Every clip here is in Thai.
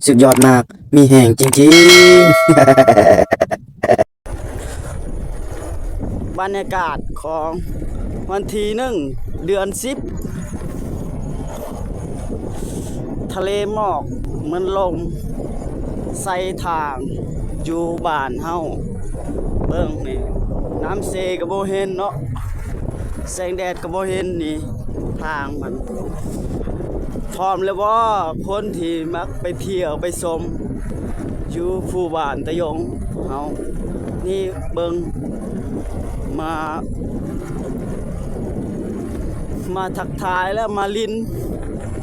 สุดยอดมากมีแห่งจริงๆ บรรยากาศของวันที่1 เดือน 10ทะเลหมอกมันลงใส่ทางอยู่บ้านเฮาเบิ่งนี่น้ำเซก็บ่เห็นเนาะแสงแดดก็บ่เห็นนี่ทางมันพร้อมแล้วว่าคนที่มักไปเที่ยวไปชมอยู่ผู้บ้านตะยงเฮานี่เบิ่งมาทักทายแล้วมาลิ้น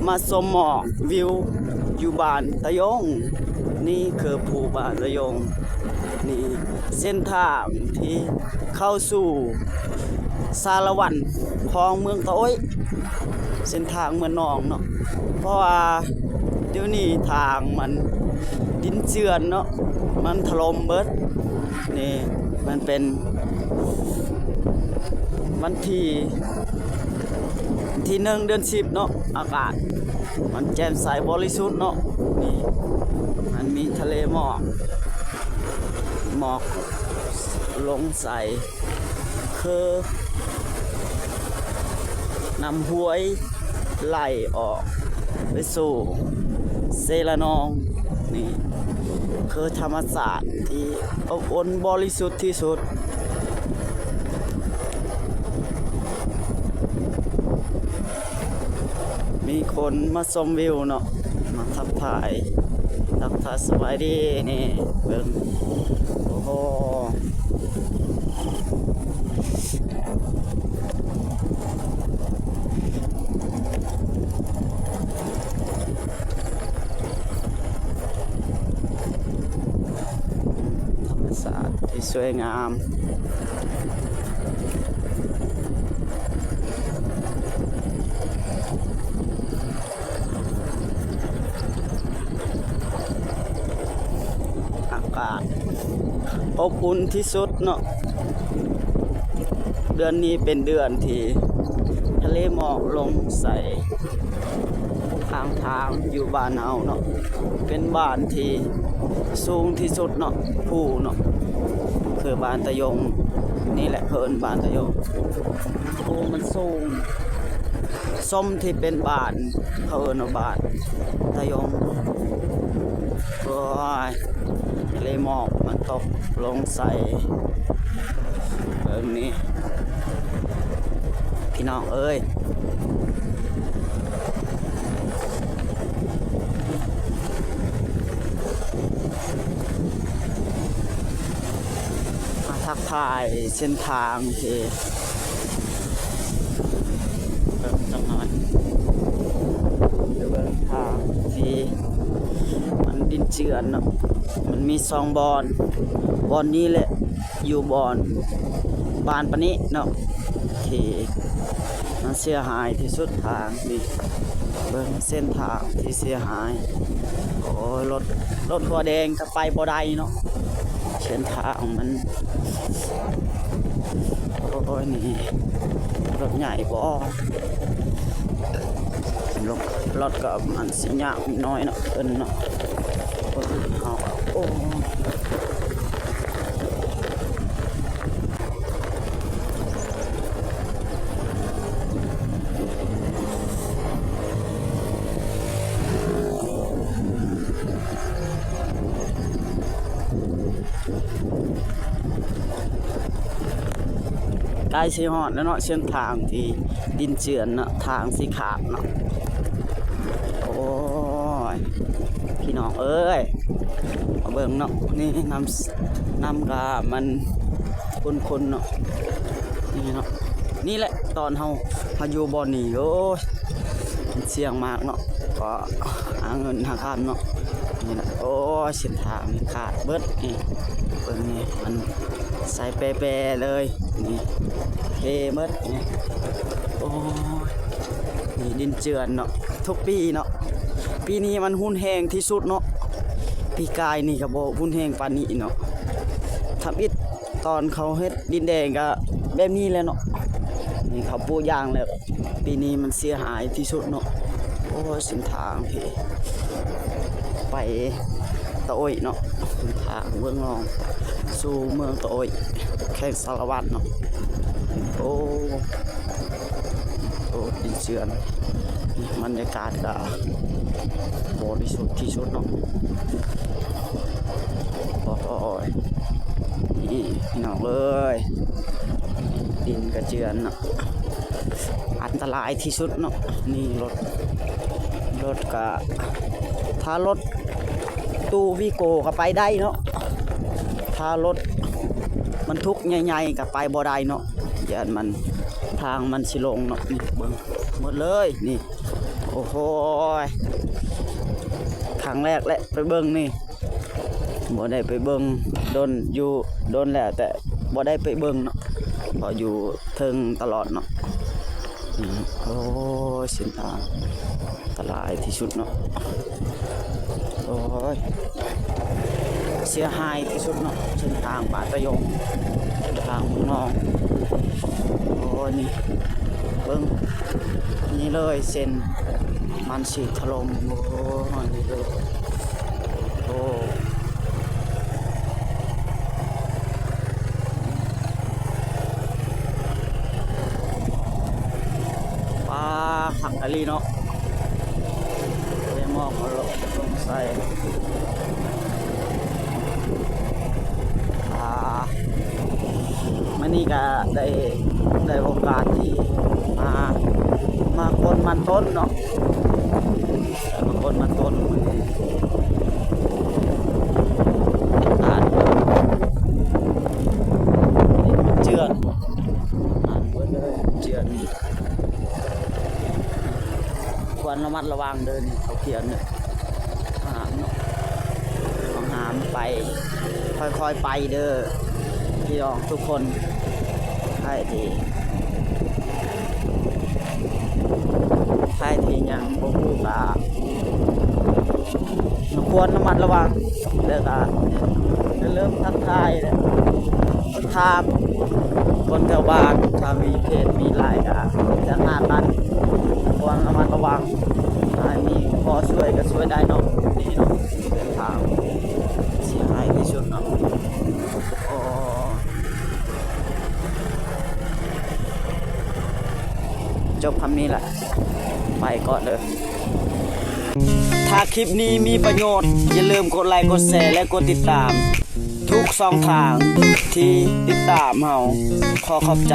มาชมหมอกวิวอยู่บ้านตะยงนี่คือผู้บ้านตะยงนี่เส้นทางที่เข้าสู่สารวัตรของเมืองตะโอ้ยเส้นทางเมืองนองเนาะเพราะว่าเดี๋ยวนี้ทางมันดินเจือนเนาะมันถล่มเบิดนี่มันเป็นวันที่1 เดือน 10เนาะอากาศมันแจ่มใสบริสุทธิ์เนาะนี่มันมีทะเลหมอกลงใสคือนำห้วยไหลออกไปสู่เซละนองนี่คือธรรมศาสตร์ที่อบอุ่นบริสุทธิ์ที่สุดมีคนมาชมวิวเนาะมาทักทายสบายดีนี่เบิ่งโอ้โหธรรมศาสตร์ที่สวยงามอบอุ่นที่สุดเนาะเดือนนี้เป็นเดือนที่ทะเลหมอกลงใส่ทางอยู่บ้านเฮาเนาะเป็นบ้านที่สูงที่สุดเนาะภูเนาะคือบ้านตะยงนี่แหละเพิ่นบ้านตะยงภูมันสูงส้มที่เป็นบ้านเพิ่นเนาะบ้านตะยงโอ้ยทะเลหมอกมันตกลงใส่แบบนี้พี่น้องเอ้ยมาทักทายเส้นทางที่จังหวัดเดินทางที่มันดินเจือนเนาะมันมี2 บอนนี้แหละอยู่บานปะนี้เนาะที่มันเสียหายที่สุดทางนี่เบิ่งเส้นทางที่เสียหายโอ้รถหัวแดงก็ไปบ่ได้เนาะเส้นทางมันโอ้ยนี่รถใหญ่บ่รถก็มันสิยากน้อยเนาะเอิ้นเนาะโอ้ใกล้สิฮอดแล้วเนาะเส้นทางที่ดินเจือนเนาะทางสิขาดเนาะโอ้ยพี่น้องเอ้ยมาเบิ่งเนาะนี่น้ำกามันคนเนาะนี่เนาะนี่แหละตอนเฮาอยู่บ่อนี่โอ้ยเสี่ยงมากเนาะก็หาเงินหาค่าเนาะนี่แหละโอ้ยเส้นทางมันขาดเบิดนี่เบิ่งนี่มันใส่เปๆเลยนี่เทเบิดนี่โอ้ยนี่ดินเจือนเนาะทุกปีเนาะปีนี้มันหุ่นแห้งที่สุดเนาะปีกายนี่ก็บ่หุ่นแห้งปานนี้เนาะทำอิฐตอนเขาเฮ็ดดินแดงก็แบบนี้แหละเนาะนี่เขาปูยางแล้วปีนี้มันเสียหายที่สุดเนาะโอ้เส้นทางพี่ ไปตะโอยเนาะทางเมืองรองสู่เมืองตะโอยแข่งสารวัตรเนาะโอ้ดินเชือนบรรยากาศก็บริสุทธิ์ที่สุดเนาะโอ้ยนี่พี่น้องเอ้ยดินกระเจือนเนาะอันตรายที่สุดเนาะนี่รถก็ถ้ารถตู้วิโก้ก็ไปได้เนาะถ้ารถมันทุกใหญ่ๆก็ไปบ่ได้เนาะยันมันทางมันสิลงเนาะนี่เบิ่งหมดเลยนี่โอ้โหครั้งแรกแหละไปเบิ่งนี่บ่ได้ไปเบิ่งโดนอยู่โดนแล้วแต่บ่ได้ไปเบิ่งเนาะพออยู่เทิงตลอดเนาะโอ้ยเส้นทางอันตรายที่สุดเนาะโอ้ยเสียหายที่สุดเนาะเส้นทางป่าตะยงทางมุงนองโอ้ยนี่เบิ่งนี่เลยเส้นมันสิถล่มโอ้ยนี่เลยโอ้ปลาผักกะลีเนาะได้มองเอาลงใส่มันนี่ก็ได้โอกาสที่มาคนมันต้นเนาะมาคนมันต้นเจือนเจือนควรระมัดระวังเดินเขาเขียนเนี่ยหามเนาะต้องหามไปค่อยๆไปเด้อพี่น้องทุกคนให้ทียังบ่ฮู้ก็ควรระมัดระวังเด้อก็เริ่มทักทายแล้วทางคนแถวบ้านถ้ามีเพจมีไลน์ก็จะหน้ากันควรระมัดระวังถ้ามีพอช่วยก็ช่วยได้เนาะนี่เนาะทางเสียหายที่สุดเนาะจบคำนี้แหละไปก่อนเลยถ้าคลิปนี้มีประโยชน์อย่าลืมกดไลค์กดแชร์และกดติดตามทุกช่องทางที่ติดตามเราขอขอบใจ